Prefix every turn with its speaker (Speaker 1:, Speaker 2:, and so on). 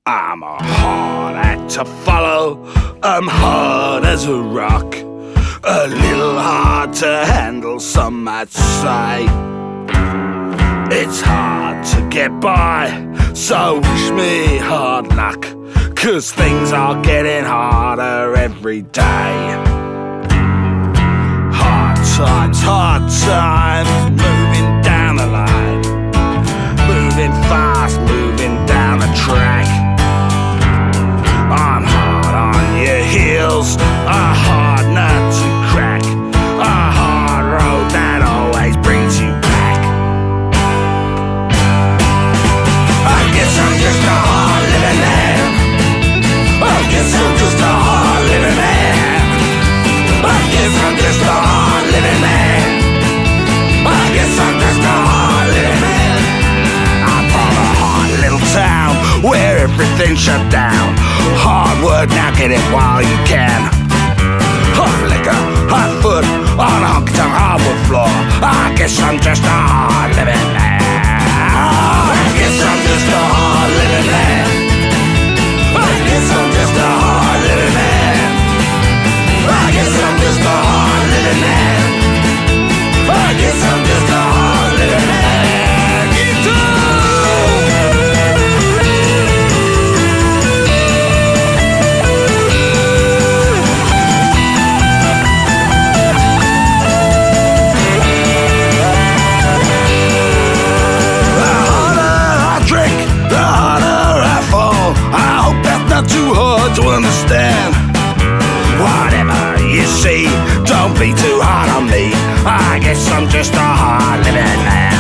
Speaker 1: I'm a hard act to follow, I'm hard as a rock, a little hard to handle, some might say. It's hard to get by, so wish me hard luck, 'cause things are getting harder every day. Hard times, moving down the line, moving fast, moving down the track. I'm hard on your heels, a hard nut to crack, a hard road that always brings you back. I guess I'm just a hard living man, I guess I'm just a hard living man, I guess I'm just a hard living man, I guess I'm just a hard living man. I'm from a hard little town where everything's shut down. Hard work, now get it while you can. Hot liquor, hot foot on a honky-tonk hardwood floor. I guess I'm just a hard living man, I guess I'm just a hard living man, I guess I'm just a hard living man, I guess I'm just a hard living man, I guess I'm just a hard living man. Not too hard to understand. Whatever you see, don't be too hard on me. I guess I'm just a hard living man.